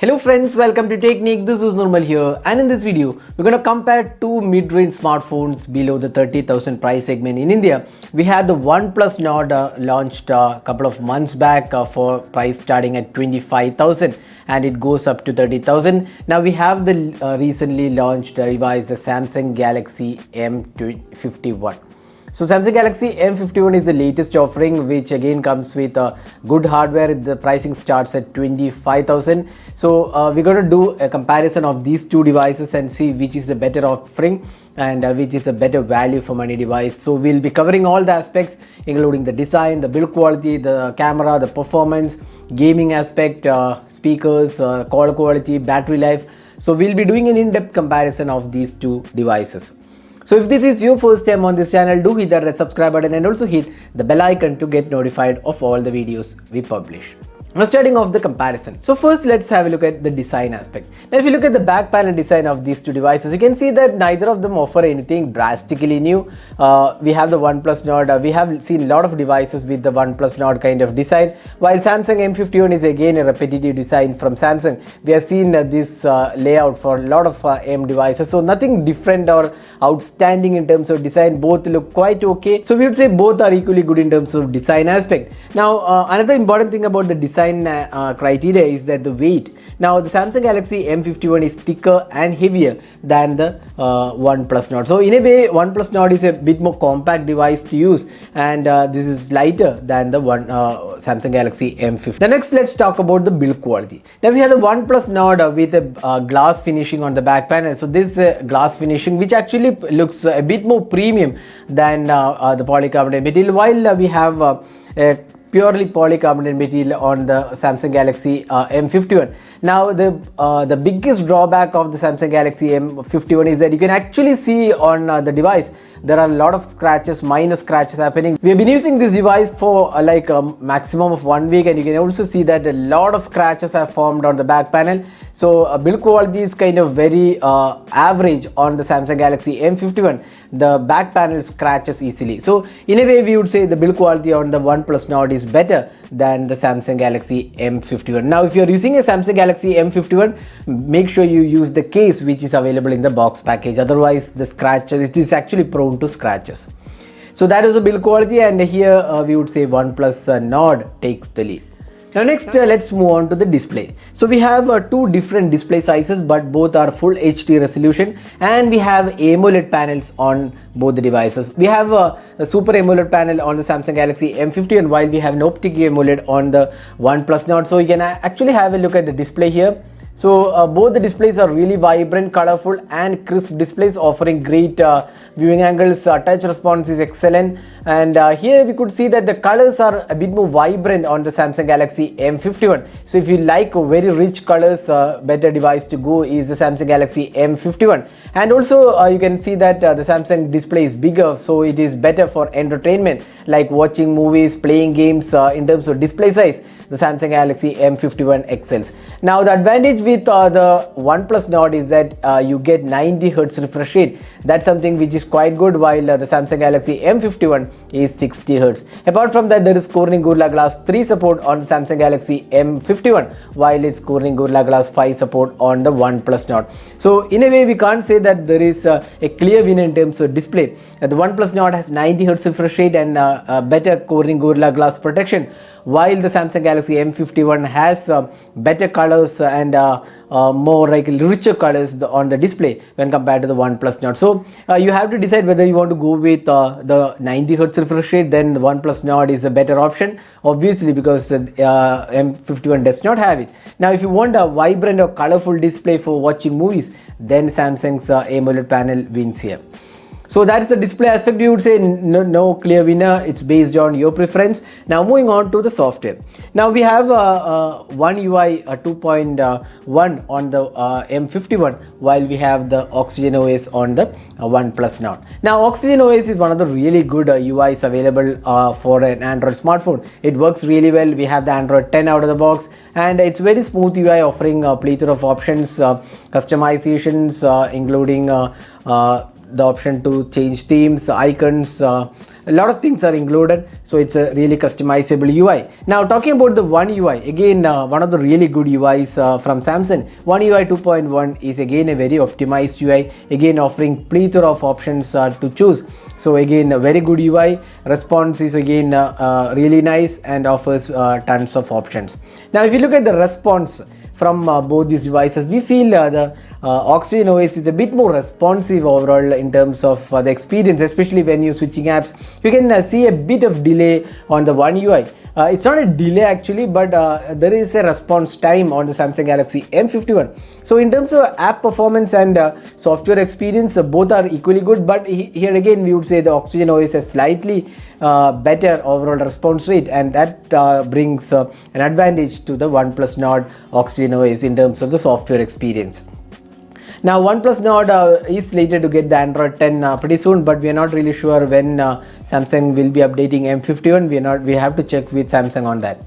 Hello friends, welcome to Technique. This is Nirmal here, and in this video we're going to compare two mid-range smartphones below the 30,000 price segment in India. We had the OnePlus Nord launched a couple of months back for price starting at 25,000 and it goes up to 30,000. Now we have the recently launched device, the Samsung Galaxy M51. So Samsung Galaxy M51 is the latest offering, which again comes with good hardware. The pricing starts at 25,000. So we're going to do a comparison of these two devices and see which is the better offering and which is a better value for money device. So we'll be covering all the aspects, including the design, the build quality, the camera, the performance, gaming aspect, speakers, call quality, battery life. So we'll be doing an in-depth comparison of these two devices. So if this is your first time on this channel, do hit that red subscribe button and also hit the bell icon to get notified of all the videos we publish. Now starting off the comparison. So first let's have a look at the design aspect. Now if you look at the back panel design of these two devices, you can see that neither of them offer anything drastically new. We have the OnePlus Nord. We have seen a lot of devices with the OnePlus Nord kind of design, while Samsung M51 is again a repetitive design from Samsung. We have seen this layout for a lot of M devices, so nothing different or outstanding in terms of design. Both look quite okay, so we would say both are equally good in terms of design aspect. Now another important thing about the design criteria is that the weight. Now the Samsung Galaxy M51 is thicker and heavier than the OnePlus Nord. So in a way, OnePlus Nord is a bit more compact device to use, and this is lighter than the Samsung Galaxy M50. Now next, let's talk about the build quality. Now we have the OnePlus Nord with a glass finishing on the back panel. So this glass finishing, which actually looks a bit more premium than the polycarbonate material, while we have a purely polycarbonate material on the Samsung Galaxy M51. Now the biggest drawback of the Samsung Galaxy M51 is that you can actually see on the device there are a lot of scratches, minor scratches happening. We have been using this device for like a maximum of 1 week, and you can also see that a lot of scratches have formed on the back panel. So build quality is kind of very average on the Samsung Galaxy M51. The back panel scratches easily. So in a way, we would say the build quality on the OnePlus Nord is better than the Samsung Galaxy M51. Now if you're using a Samsung Galaxy M51, make sure you use the case which is available in the box package. Otherwise the scratches, it is actually prone to scratches. So that is the build quality, and here we would say OnePlus Nord takes the lead. Now next, let's move on to the display. So we have two different display sizes, but both are full HD resolution, and we have AMOLED panels on both the devices. We have a Super AMOLED panel on the Samsung Galaxy M50, and while we have an Optic AMOLED on the OnePlus Nord. So you can actually have a look at the display here. So both the displays are really vibrant, colorful and crisp displays, offering great viewing angles. Touch response is excellent, and here we could see that the colors are a bit more vibrant on the Samsung Galaxy M51. So if you like very rich colors, better device to go is the Samsung Galaxy M51. And also you can see that the Samsung display is bigger, so it is better for entertainment like watching movies, playing games. In terms of display size, the Samsung Galaxy M51 excels. Now the advantage with the OnePlus Nord is that you get 90 Hz refresh rate. That's something which is quite good, while the Samsung Galaxy M51 is 60 Hz. Apart from that, there is Corning Gorilla Glass 3 support on the Samsung Galaxy M51, while it's Corning Gorilla Glass 5 support on the OnePlus Nord. So in a way, we can't say that there is a clear winner in terms of display. The OnePlus Nord has 90 Hz refresh rate and better Corning Gorilla Glass protection, while the Samsung Galaxy M51 has better colors and more like richer colors on the display when compared to the OnePlus Nord. So you have to decide whether you want to go with the 90 Hz refresh rate. Then the OnePlus Nord is a better option, obviously, because M51 does not have it. Now if you want a vibrant or colorful display for watching movies, then Samsung's AMOLED panel wins here. So that is the display aspect. You would say no clear winner. It's based on your preference. Now moving on to the software. Now we have One UI 2.1 on the M51, while we have the Oxygen OS on the OnePlus Nord. Now Oxygen OS is one of the really good UIs available for an Android smartphone. It works really well. We have the Android 10 out of the box, and it's very smooth UI, offering a plethora of options, customizations, including the option to change themes, icons, a lot of things are included, so it's a really customizable UI. Now talking about the One UI, again one of the really good UIs from Samsung. One UI 2.1 is again a very optimized UI, again offering plethora of options to choose. So again a very good UI. Response is again really nice and offers tons of options. Now if you look at the response from both these devices, we feel the Oxygen OS is a bit more responsive overall in terms of the experience, especially when you're switching apps. You can see a bit of delay on the One UI. It's not a delay actually, but there is a response time on the Samsung Galaxy M51. So in terms of app performance and software experience, both are equally good, but here again we would say the Oxygen OS has slightly better overall response rate, and that brings an advantage to the OnePlus Nord Oxygen OS in terms of the software experience. Now OnePlus Nord is slated to get the Android 10 pretty soon, but we are not really sure when Samsung will be updating M51. We have to check with Samsung on that.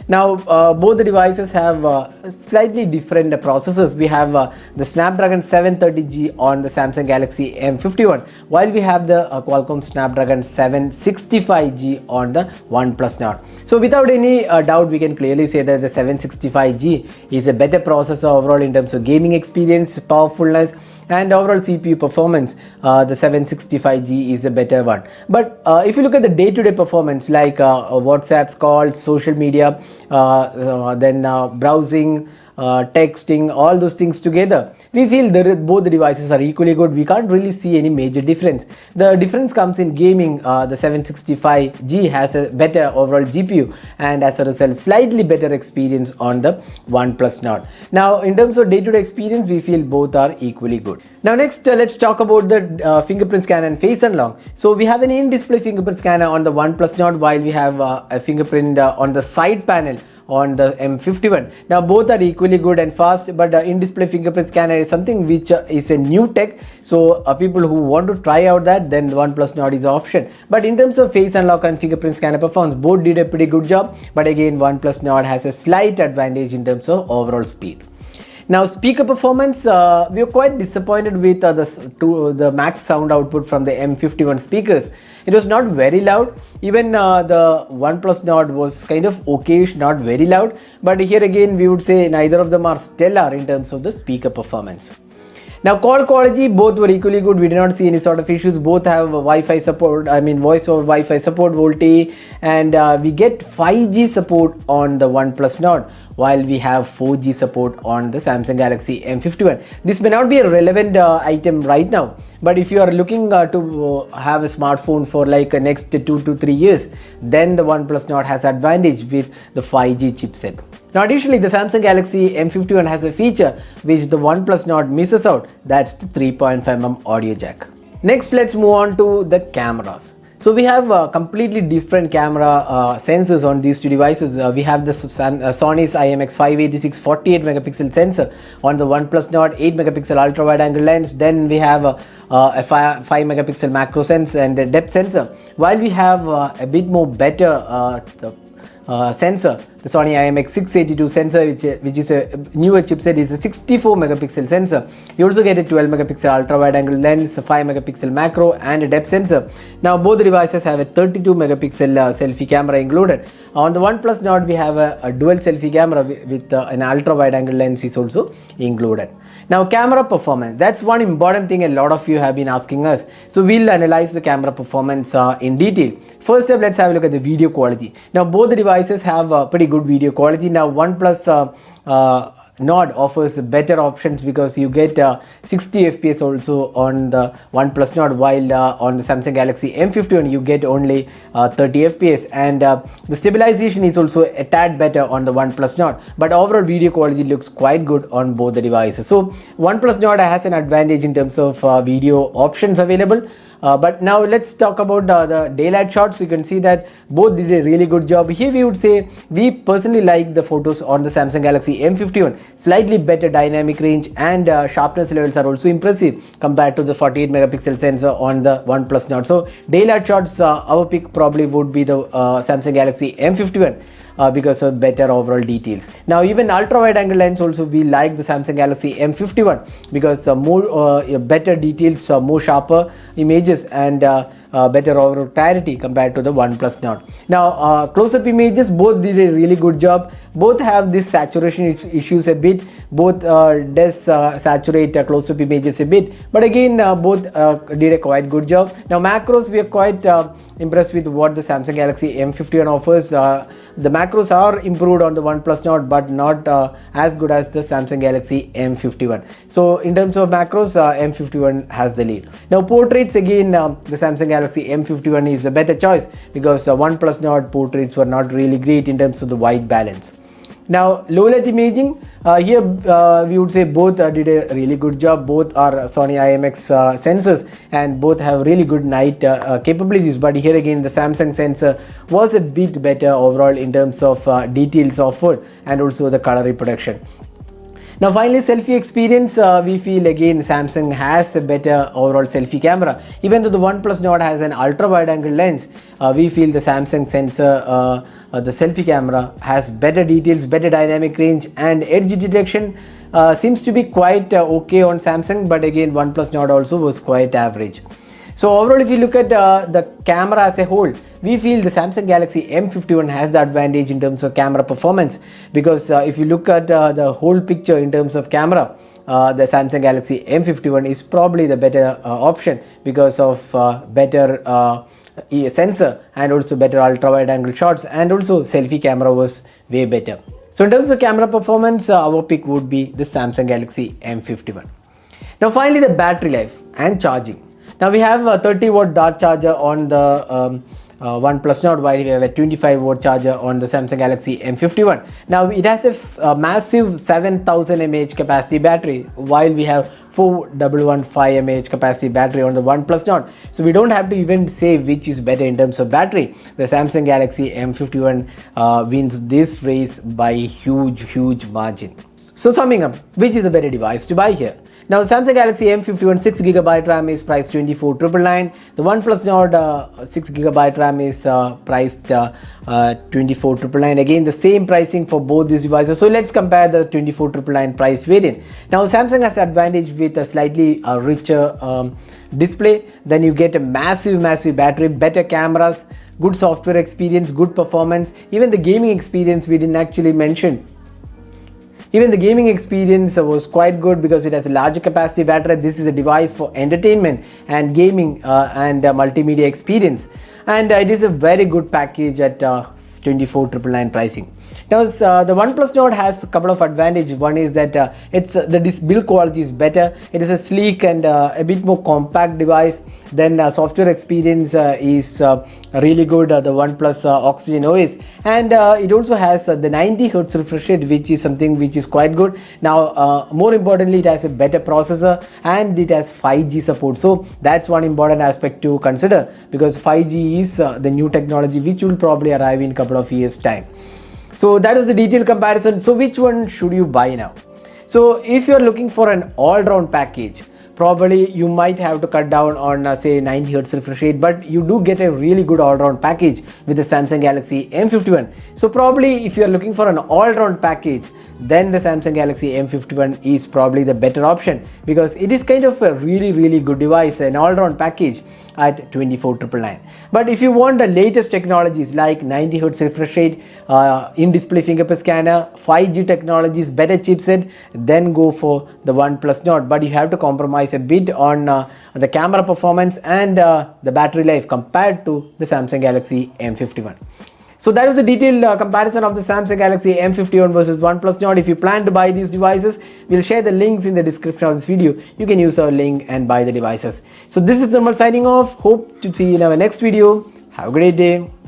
Now both the devices have slightly different processors. We have the Snapdragon 730G on the Samsung Galaxy M51, while we have the Qualcomm Snapdragon 765G on the OnePlus Nord. So without any doubt, we can clearly say that the 765G is a better processor overall in terms of gaming experience, powerfulness, and overall CPU performance. The 765G is a better one. But if you look at the day-to-day performance, like WhatsApp calls, social media, then browsing, texting, all those things together, we feel that both the devices are equally good. We can't really see any major difference. The difference comes in gaming. The 765G has a better overall GPU, and as a result slightly better experience on the OnePlus Nord. Now in terms of day-to-day experience, we feel both are equally good. Now next let's talk about the fingerprint scanner and face unlock. So we have an in-display fingerprint scanner on the OnePlus Nord, while we have a fingerprint on the side panel on the M51. Now both are equally good and fast, but in-display fingerprint scanner is something which is a new tech, so people who want to try out that, then the OnePlus Nord is the option. But in terms of face unlock and fingerprint scanner performance, both did a pretty good job, but again OnePlus Nord has a slight advantage in terms of overall speed. Now speaker performance, we are quite disappointed with the max sound output from the M51 speakers. It was not very loud. Even the OnePlus Nord was kind of okayish, not very loud. But here again we would say neither of them are stellar in terms of the speaker performance. Now call quality, both were equally good. We did not see any sort of issues. Both have Wi-Fi support, voice over Wi-Fi support, VoLTE, and we get 5G support on the OnePlus Nord, while we have 4G support on the Samsung Galaxy M51. This may not be a relevant item right now, but if you are looking to have a smartphone for like next 2 to 3 years, then the OnePlus Nord has advantage with the 5G chipset. Now additionally, the Samsung Galaxy M51 has a feature which the OnePlus Nord misses out, that's the 3.5mm audio jack. Next, let's move on to the cameras. So we have completely different camera sensors on these two devices. We have the Sony's IMX586 48 megapixel sensor on the OnePlus Nord, 8 megapixel ultra wide angle lens. Then we have a 5 megapixel macro sensor and a depth sensor, while we have a bit more better sensor, the Sony IMX682 sensor, which is a newer chipset, is a 64 megapixel sensor. You also get a 12 megapixel ultra wide angle lens, a 5 megapixel macro, and a depth sensor. Now both the devices have a 32 megapixel selfie camera included. On the OnePlus Nord, we have a dual selfie camera with an ultra wide angle lens is also included. Now camera performance, that's one important thing a lot of you have been asking us. So we'll analyze the camera performance in detail. First up, let's have a look at the video quality. Now both the devices have pretty good video quality. Now OnePlus Nord offers better options because you get 60 fps also on the OnePlus Nord, while on the Samsung Galaxy M51 you get only 30 fps, and the stabilization is also a tad better on the OnePlus Nord, but overall video quality looks quite good on both the devices. So OnePlus Nord has an advantage in terms of video options available. But now let's talk about the daylight shots. You can see that both did a really good job. Here we would say we personally like the photos on the Samsung Galaxy M51. Slightly better dynamic range and sharpness levels are also impressive compared to the 48 megapixel sensor on the OnePlus Nord. So daylight shots, our pick probably would be the Samsung Galaxy M51. because of better overall details. Now even ultra wide angle lens also we like the Samsung Galaxy M51 because the more better details, more sharper images, and better overall clarity compared to the OnePlus Nord. Now close-up images both did a really good job. Both have this saturation issues a bit. Both does saturate close-up images a bit, but again both did a quite good job. Now macros, we are quite impressed with what the Samsung Galaxy M51 offers. The macros are improved on the OnePlus Nord, but not as good as the Samsung Galaxy M51. So in terms of macros, M51 has the lead. Now portraits, again the Samsung Galaxy M51 is a better choice because OnePlus Nord portraits were not really great in terms of the white balance. Now low light imaging, here we would say both did a really good job. Both are Sony IMX sensors and both have really good night capabilities, but here again the Samsung sensor was a bit better overall in terms of details offered and also the color reproduction. Now finally, selfie experience, we feel again Samsung has a better overall selfie camera. Even though the OnePlus Nord has an ultra wide angle lens, we feel the Samsung sensor, the selfie camera has better details, better dynamic range, and edge detection seems to be quite okay on Samsung, but again OnePlus Nord also was quite average. So overall, if you look at the camera as a whole, we feel the Samsung Galaxy M51 has the advantage in terms of camera performance, because if you look at the whole picture in terms of camera, the Samsung Galaxy M51 is probably the better option because of better sensor and also better ultra wide angle shots, and also selfie camera was way better. So in terms of camera performance, our pick would be the Samsung Galaxy M51. Now finally, the battery life and charging. Now we have a 30-watt dart charger on the OnePlus Nord, while we have a 25-watt charger on the Samsung Galaxy M51. Now it has a massive 7000 mAh capacity battery, while we have 4115 mAh capacity battery on the OnePlus Nord. So we don't have to even say which is better in terms of battery. The Samsung Galaxy M51 wins this race by huge margin. So summing up, which is the better device to buy here? Now Samsung Galaxy M51 6GB RAM is priced 24,999. The OnePlus Nord 6GB RAM is priced 24,999. Again the same pricing for both these devices. So let's compare the 24,999 price variant. Now Samsung has advantage with a slightly richer display. Then you get a massive battery, better cameras, good software experience, good performance. Even the gaming experience we didn't actually mention. Even the gaming experience was quite good because it has a larger capacity battery. This is a device for entertainment and gaming and multimedia experience, and it is a very good package at 24,999 pricing. Now the OnePlus Nord has a couple of advantages. One is that the build quality is better. It is a sleek and a bit more compact device. Then software experience is really good, the OnePlus Oxygen OS, and it also has the 90 Hz refresh rate, which is something which is quite good. Now more importantly, it has a better processor and it has 5G support. So that's one important aspect to consider, because 5G is the new technology which will probably arrive in a couple of years time. So that was the detailed comparison. So which one should you buy now? So if you are looking for an all-round package, probably you might have to cut down on say 90 Hz refresh rate, but you do get a really good all-round package with the Samsung Galaxy M51. So probably if you are looking for an all-round package, then the Samsung Galaxy M51 is probably the better option, because it is kind of a really good device, an all-round package at 24,999. But if you want the latest technologies like 90 Hz refresh rate, in-display fingerprint scanner, 5G technologies, better chipset, then go for the OnePlus Nord. But you have to compromise a bit on the camera performance and the battery life compared to the Samsung Galaxy M51. So that is a detailed comparison of the Samsung Galaxy M51 versus OnePlus Nord. If you plan to buy these devices, we'll share the links in the description of this video. You can use our link and buy the devices. So this is Nirmal signing off. Hope to see you in our next video. Have a great day.